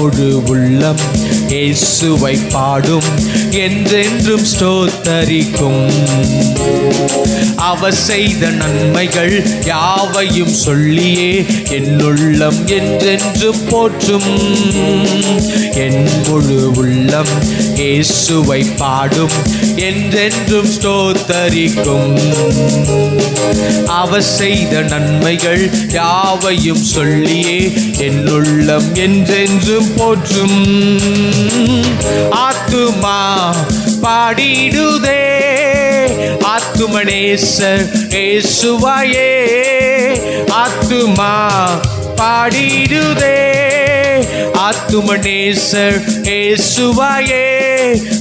முழு உள்ளம் இயேசுவை பாடும், என்றென்றும் ஸ்தோத்தரிக்கும். அவர் செய்த நன்மைகள் யாவையும் சொல்லியே என் உள்ளம் என்றென்றும் போற்றும். என் முழு உள்ளம் இயேசுவை பாடும், என்றென்றும் ஸ்தோத்தரிக்கும். அவர் செய்த நன்மைகள் யாவையும் சொல்லியே என் உள்ளம் என்றென்றும் போற்றும். ஆத்துமா பாடிடுதே ஆத்துமனேசர் இயேசுவையே. ஆத்துமா பாடிடுதே ஆத்துமனேசர் இயேசுவையே.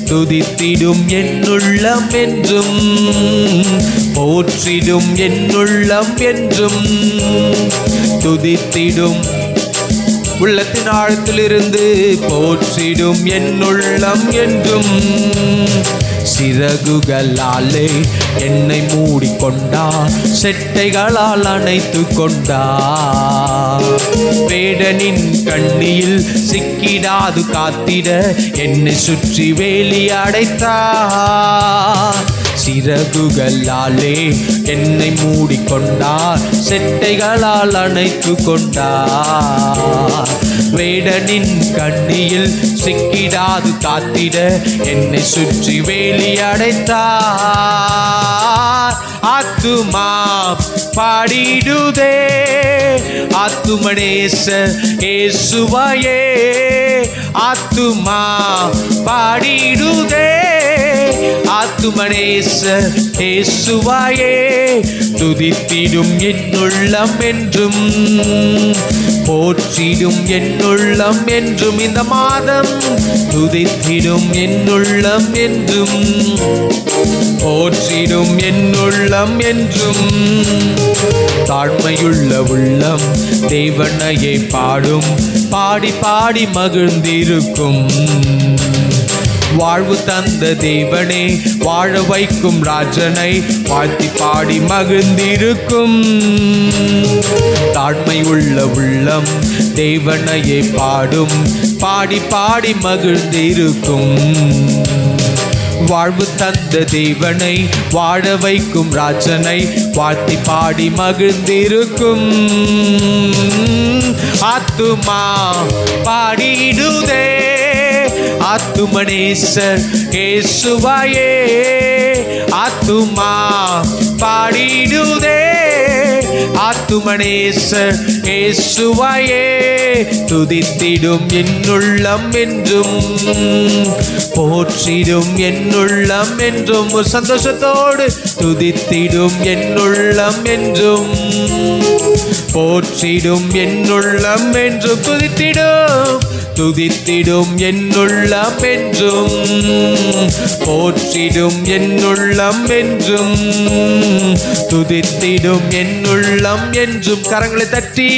துதித்திடும் என் உள்ளம் என்றும், போற்றிடும் என் உள்ளம் என்றும். துதித்திடும் உள்ளத்தின் ஆழத்திலிருந்து போற்றிடும் என் உள்ளம் என்றும். சிறகுகளாலே என்னை மூடிக்கொண்டார், செட்டைகளால் அணைத்து கொண்டார். வேடனின் கண்ணியில் சிக்கிடாது காத்திட என்னை சுற்றி வேலி அடைத்தார். சிறகுகளாலே என்னை மூடிக்கொண்டார், செட்டைகளால் அணைத்து கொண்டார். வேடனின் கண்ணியில் சிக்கிடாது காத்திட என்னை சுற்றி வேலி அடைத்தார். ஆத்துமா பாடிடுதே ஆத்துமனேசர் இயேசுவையே. ஆத்துமா பாடிடுதே ஆத்துமனேசர் இயேசுவையே. துதித்திடும் என் உள்ளம் என்றும், போற்றிடும் என் உள்ளம் என்றும். இந்த மாதம் துதித்திடும் என் உள்ளம் என்றும், போற்றிடும் என் உள்ளம் என்றும். தாழ்மையுள்ள உள்ளம் தேவனையை பாடும், பாடி பாடி மகிழ்ந்திருக்கும். வாழ்வு தந்த தேவனே, வாழ வைக்கும் ராஜனை வாழ்த்தி பாடி மகிழ்ந்திருக்கும். தாழ்மை உள்ள உள்ளம் தேவனையை பாடும், பாடி பாடி மகிழ்ந்திருக்கும். வாழ்வு தந்த தேவனை, வாழ வைக்கும் ராஜனை வாழ்த்தி பாடி மகிழ்ந்திருக்கும். ஆத்துமா பாடிடுதே ஆத்துமனேசர் இயேசுவையே. ஆத்துமா பாடிடுதே ஆத்துமனேசர் இயேசுவையே. துதித்திடும் என் உள்ளம் என்றும், போற்றிடும் என் உள்ளம் என்றும். ஒரு சந்தோஷத்தோடு துதித்திடும் என் உள்ளம் என்றும், போற்றிடும் என் உள்ளம் என்றும். துதித்திடும் துதித்திடும் என் உள்ளம் என்றும், போற்றிடும் என் உள்ளம் என்றும். துதித்திடும் என் உள்ளம் என்றும். கரங்களை தட்டி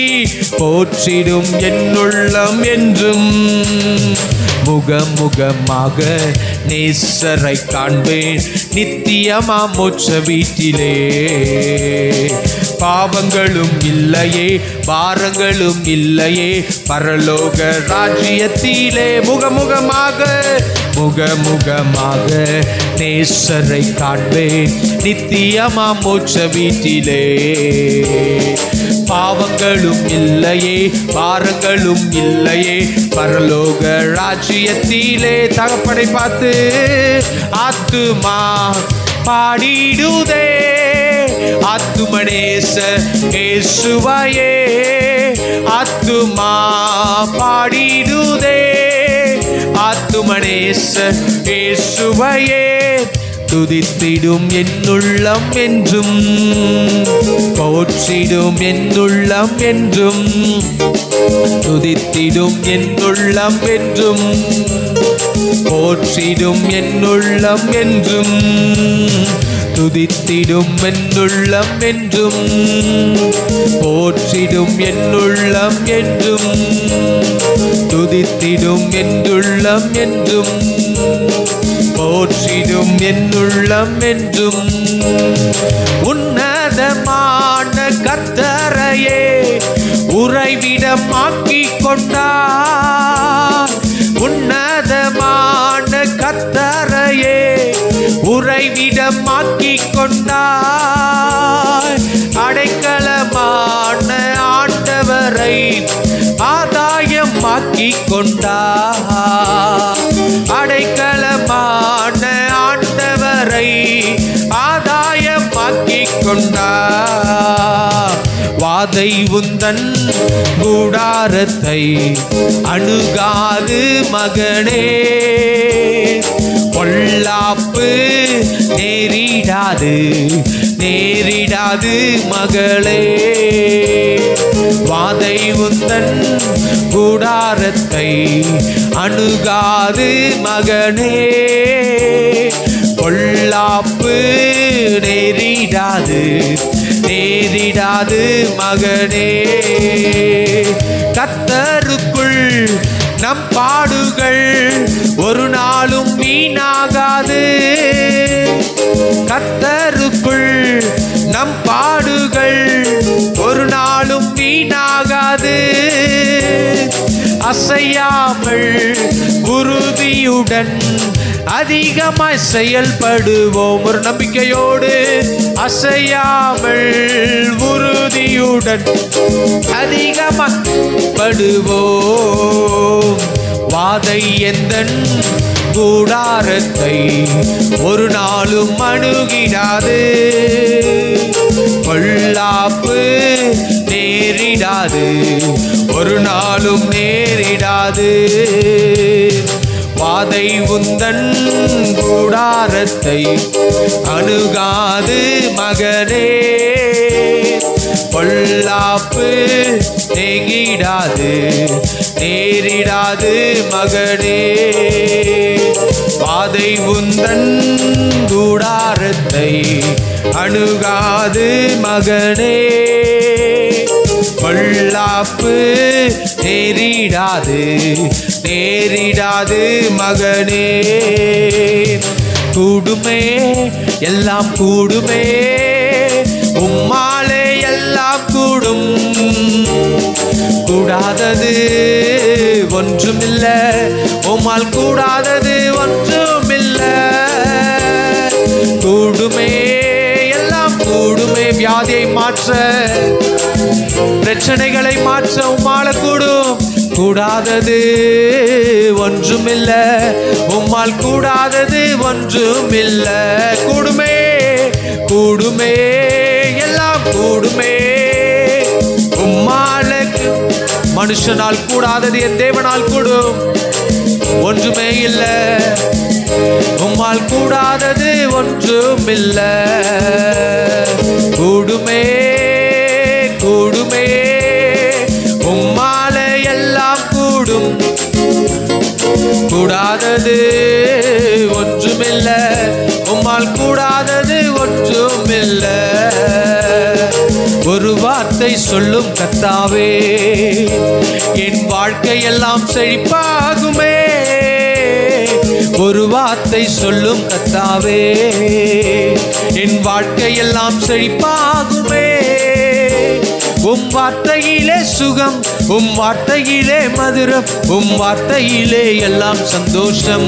போற்றிடும் என் உள்ளம் என்றும். முகமுகமாக நேசரை காண்பேன் நித்தியமா மோட்ச வீட்டிலே. பாவங்களும் இல்லையே, பாரங்களும் இல்லையே, பரலோக ராஜ்யத்திலே. முகமுகமாக முகமுகமாக நேசரை காண்பேன் நித்தியமா மோட்ச வீட்டிலே. பாவங்களும் இல்லையே, பாரங்களும் இல்லையே, பரலோக ராஜ்யத்திலே. தகப்பனை பார்த்து ஆத்துமா பாடிடுதே ஆத்துமனேசர் இயேசுவையே. ஆத்துமா பாடிடுதே ஆத்துமனேசர் இயேசுவையே. துதித்திடும் என் உள்ளம் என்றும், போற்றிடும் என் உள்ளம் என்றும். துதித்திடும் என் உள்ளம் என்றும், போற்றிடும் என் உள்ளம் என்றும். துதித்திடும் என் உள்ளம் என்றும், போற்றிடும் என் உள்ளம் என்றும். துதித்திடும் என் உள்ளம் என்றும், போற்றிடும் என் உள்ளம் என்றும். உன்னதமான கர்த்தரையே உறைவிடமாக்கிக் கொண்டார். ஆதாயமாக்கிக் கொண்டார். அடைக்கலமான ஆண்டவரை ஆதாயமாக்கிக் கொண்டார். வாதை உந்தன் கூடாரத்தை அணுகாது மகனே, பொல்லாப்பு நேரிடாது நேரிடாது மகளே. வாதை உந்தன் கூடாரத்தை அணுகாது மகனே, பொல்லாப்பு நேரிடாது நேரிடாது மகனே. கர்த்தருக்குள் நம் பாடுகள் ஒரு நாளும் வீணாகாது. கர்த்தருக்குள் நம் பாடுகள் ஒரு நாளும் வீணாகாது. அசையாமல் உறுதியுடன் அதிகமாய் செயல்படுவோம். ஒரு நம்பிக்கையோடு அசையாமல் உறுதியுடன் அதிகமாய் படுவோம். வாதை எந்தன் கூடாரத்தை ஒரு நாளும் அணுகிடாது. பொல்லாப்பு நேரிடாது ஒரு நாளும் நேரிடாது. வாதை உந்தன் கூடாரத்தை அணுகாது மகனே, பொல்லாப்பு நேரிடாது நேரிடாது மகனே. வாதை உந்தன் கூடாரத்தை அணுகாது மகனே, பொல்லாப்பு நேரிடாது நேரிடாது மகனே. கூடுமே எல்லாம் கூடுமே, உம்மாலே எல்லாம் கூடும். கூடாதது ஒன்றுமில்ல, உம்மால் கூடாதது ஒன்றுமில்ல. கூடுமே எல்லாம் கூடுமே. வியாதியை மாற்ற, பிரச்சனைகளை மாற்ற உம்மால கூடும். கூடாதது ஒன்றுமில்ல, உம்மால் கூடாதது ஒன்றுமில்ல. கூடுமே கூடுமே எல்லாம் கூடுமே. உம்மாலுக்கு மனுஷனால் கூடாதது என் தேவனால் கூடும். ஒன்றுமே இல்ல, உம்மால் கூடாதது ஒன்றுமில்ல. கூடுமே கூடுமே, உம்மால எல்லாம் கூடும். கூடாதது ஒன்றுமில்ல, உம்மால் கூடாதது ஒன்றுமில்ல. ஒரு வார்த்தை சொல்லும் கர்த்தாவே, என் வாழ்க்கையெல்லாம் செழிப்பாகுமே. ஒரு வார்த்தை சொல்லும் கர்த்தாவே, என் வாழ்க்கையெல்லாம் செழிப்பாகுமே. உம் வார்த்தையிலே சுகம், உம் வார்த்தையிலே மதுரம், உம் வார்த்தையிலே எல்லாம் சந்தோஷம்.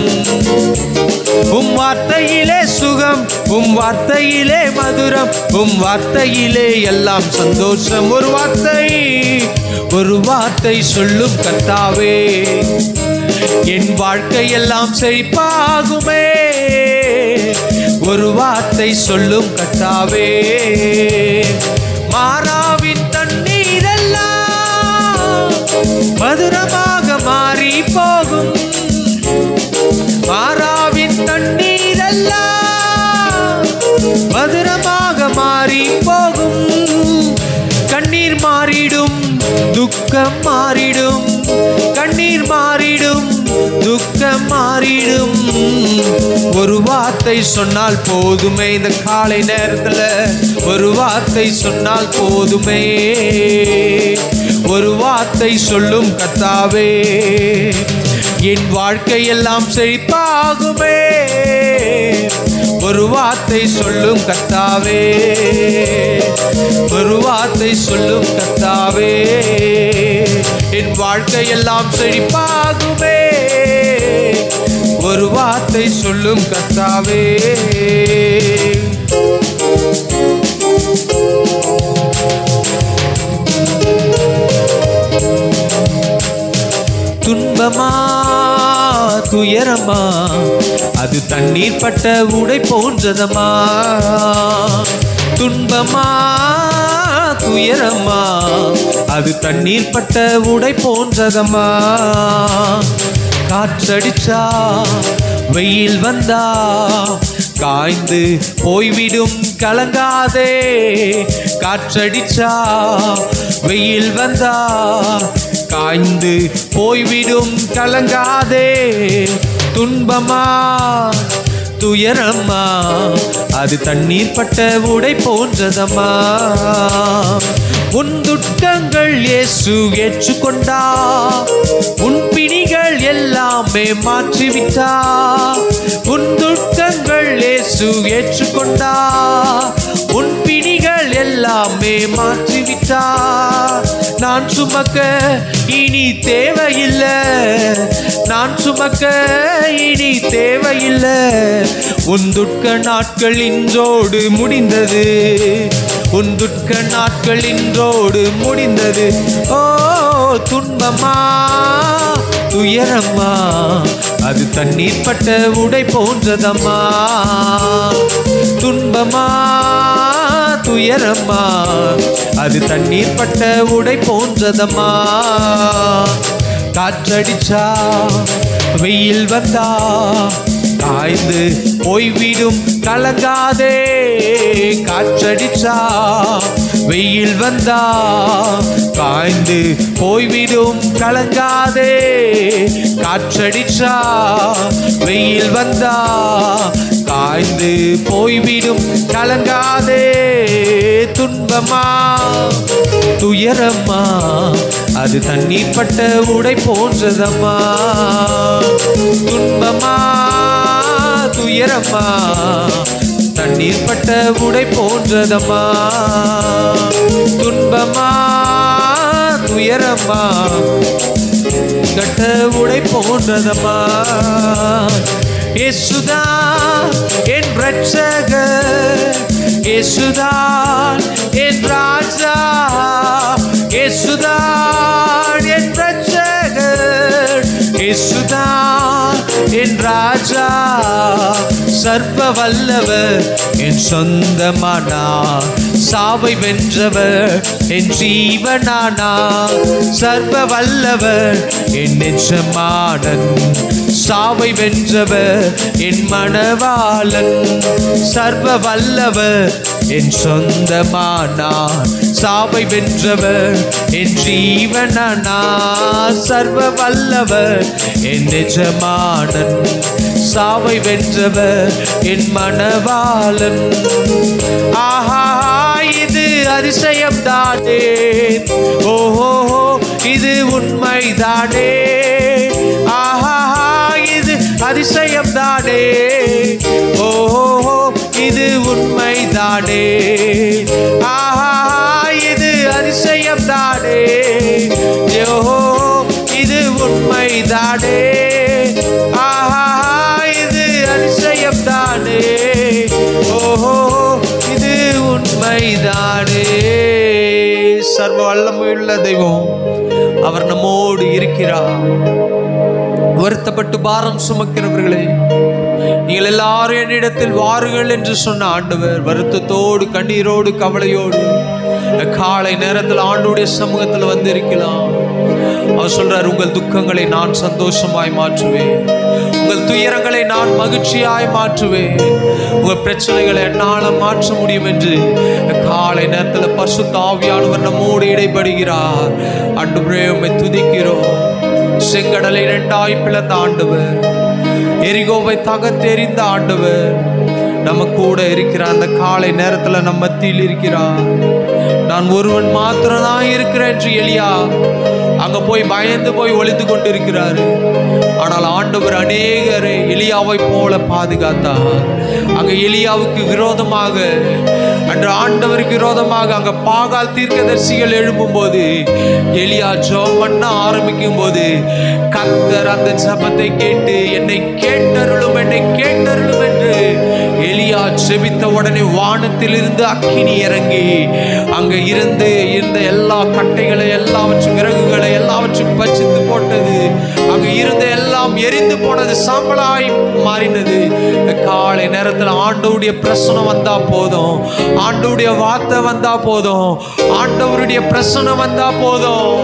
உம் வார்த்தையிலே சுகம், உம் வார்த்தையிலே மதுரம், உம் வார்த்தையிலே எல்லாம் சந்தோஷம். ஒரு வார்த்தை சொல்லும் கர்த்தாவே, என் வாழ்க்கையெல்லாம் செழிப்பாகுமே. ஒரு வார்த்தை சொல்லும் கர்த்தாவே, மாறாவின் தண்ணீரெல்லாம் மதுரமாக மாறி போகும். மாறாவின் தண்ணீரெல்லாம் மதுரமாக மாறி போகும். கண்ணீர் மாறிடும், துக்கம் மாறிடும். கண்ணீர் மாறிடும், துக்கம் மாறிடும். ஒரு வார்த்தை சொன்னால் போதுமே. இந்த காலை நேரத்துல ஒரு வார்த்தை சொன்னால் போதுமே. ஒரு வார்த்தை சொல்லும் கர்த்தாவே, என் வாழ்க்கையெல்லாம் செழிப்பாகுமே. ஒரு வார்த்தை சொல்லும் கர்த்தாவே, ஒரு வார்த்தை சொல்லும் கர்த்தாவே, என் வாழ்க்கையெல்லாம் செழிப்பாகுமே. ஒரு வார்த்தை சொல்லும் கர்த்தாவே. துன்பமா துயரமா அது தண்ணீர் பட்ட உடை போன்றதம்மா. துன்பமா துயரமா அது தண்ணீர் பட்ட உடை போன்றதம்மா. காற்றடிச்சா வெயில் வந்தா காய்ந்து போய்விடும் கலங்காதே. காற்றடிச்சா வெயில் வந்தா காய்ந்து போய்விடும் கலங்காதே. துன்பமா துயரம்மா அது தண்ணீர் பட்ட உடை போன்றதம்மா. உன் துக்கங்கள் இயேசு ஏற்றுக்கொண்டா, உன் பிணிகள் எல்லாமே மாற்றிவிட்டா. உன் துக்கங்கள் இயேசு ஏற்றுக்கொண்டா, உன் பிணிகள் எல்லாமே மாற்றிவிட்டா. நான் சுமக்க இனி தேவையில்லை, நான் சுமக்க இனி தேவையில்லை. உன் துக்க நாட்கள் இன்றோடு முடிந்தது, உன் துக்க நாட்கள் இன்றோடு முடிந்தது. ஓ துன்பமா துயரம்மா அது தண்ணீர் பட்ட உடை போன்றதம்மா. துன்பமா துயரம்மா அது தண்ணீர் பட்ட உடை போன்றதம்மா. காற்றடிச்சா வெயில் வந்தா காய்ந்து போய்விடும் கலங்காதே. காற்றடிச்சா வெயில் வந்தா காய்ந்து போய்விடும் கலங்காதே. காற்றடிச்சா வெயில் வந்தா காய்ந்து போய்விடும் கலங்காதே. துன்பமா துயரம்மா அது தண்ணீர் பட்ட உடை போன்றதம்மா. துன்பமா துயரம்மா தண்ணீர் பட்ட உடை போன்றதம்மா. துன்பமா துயரம்மா கட்ட உடை போன்றதம்மா. இயேசுதான் என் இரட்சகர், இயேசுதான் என் ராஜா, இயேசுதான் என் இரட்சகர், இயேசுதான் என் ராஜா. சர்வ வல்லவர் என் சொந்தமானார், சாவை வென்றவர் என் ஜீவனானார். சர்வ வல்லவர் என் எஜமானன், சாவை வென்றவர் என் மணவாளன். சர்வ வல்லவர் என் சொந்தமானார், சாவை வென்றவர் என் ஜீவனானார். சர்வ வல்லவர் என் எஜமானன், சாவை வென்றவர் என் மணவாளன். ஆஹா இது அதிசயம் தானே, ஓஹோ இது உண்மைதானே. ஆஹா இது அதிசயம் தானே, ஓஹோ இது உண்மைதானே. ஆஹா இது அதிசயம் தானே, ஓஹோ இது உண்மைதானே. ஆஹா இது அதிசயம் தானே, ஓஹோ இது உண்மைதானே. சர்வ வல்லமையுள்ள தெய்வம் அவர் நம்மோடு இருக்கிறார். வருத்தப்பட்டு பாரம் சுமக்கிறவர்களே, நீங்கள் எல்லாரும் என்னிடத்தில் வாருங்கள் என்று சொன்ன ஆண்டவர் வருத்தத்தோடு கண்ணீரோடு கவலையோடு காலை நேரத்தில் ஆண்டவருடைய சமூகத்தில் வந்து இருக்கலாம். அவர் சொல்றார், உங்கள் துக்கங்களை நான் சந்தோஷமாய் மாற்றுவேன், உங்கள் துயரங்களை நான் மகிழ்ச்சியாய் மாற்றுவேன், உங்கள் பிரச்சனைகளை என்னால் மாற்ற முடியும் என்று காலை நேரத்தில் பரிசுத்த ஆவியானவர் நம்மோடு இடைபடுகிறார். ஆண்டவரே உம்மை துதிக்கிறோம். செங்கடலை இரண்டாய் பிளந்த ஆண்டவர், எரிகோவை தகர்த்தெறிந்த ஆண்டவர் நம்ம கூட இருக்கிறார். அந்த காலை நேரத்தில் நம்ம மத்தியில் இருக்கிறார். நான் ஒருவன் மாத்திரம் தான் இருக்கிறேன் என்று எலியா அங்க போய் பயந்து போய் ஒளிந்து கொண்டு இருக்கிறாரு. ஆனால் ஆண்டவர் அநேகரை எலியாவை போல பாதுகாத்தார். அங்க எலியாவுக்கு விரோதமாக, அன்று ஆண்டவருக்கு விரோதமாக அங்க பாகால் தீர்க்கதரிசிகள் எழும்பும் போது, எலியா ஜெபம் பண்ண ஆரம்பிக்கும் போது கர்த்தர் அந்த ஜெபத்தை கேட்டு என்னை கேட்டருளும் என்னை கேட்டருளும் என்று எலியா ஜெபித்த உடனே வானத்திலிருந்து அக்கினி இறங்கி அங்க இருந்த எல்லா கட்டைகளை எல்லாவற்றும் விறகுகளை எல்லாவற்றும் பச்சித்து போட்டது. சாம்பலாய் மாறினது. காலை நேரத்தில் ஆண்டவருடைய பிரசனம் வந்தா போதும், ஆண்டவருடைய வார்த்தை வந்தா போதும், ஆண்டவருடைய பிரசனம் வந்தா போதும்.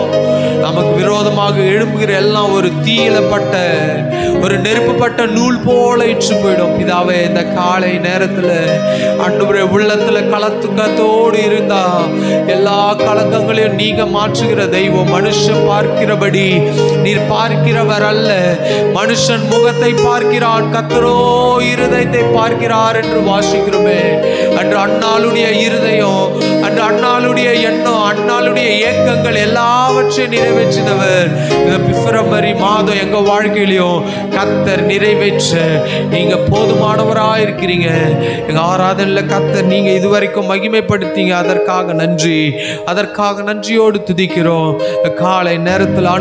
நமக்கு விரோதமாக எழும்புகிற எல்லாம் ஒரு தீயிலப்பட்ட ஒரு நெருப்புப்பட்ட நூல் போல இற்று போயிடும். பிதாவே, இந்த காலை நேரத்தில் ஆண்டவருடைய உள்ளத்துல கலக்கத்தோடு இருந்தா எல்லா கலக்கங்களையும் நீங்க மாற்றுகிற தெய்வம். மனுஷன் பார்க்கிறபடி நீர் பார்க்கிறவர் அல்ல. மனுஷன் முகத்தை பார்க்கிறான், கர்த்தரோ இருதயத்தை பார்க்கிறார் என்று வாசிக்கிறோமே. அன்று அன்னாளுடைய இருதயம், அன்று அன்னாளுடைய எண்ணம், அன்னாளுடைய ஏக்கங்கள் எல்லாவற்றையும் நிறைவேற்றினவர். இந்த பிப்ரவரி மாதம் எங்க வாழ்க்கையிலையும் கர்த்தர் நிறைவேற்ற நீங்க போதுமானவராக இருக்கிறீங்க. எங்க ஆராதனையில கர்த்தர் நீங்க இதுவரைக்கும் மகிமைப்படுத்தீங்க. அதற்காக நன்றி, அதற்காக நன்றியோடு துதிக்கிறோம். காலை நேரத்தில்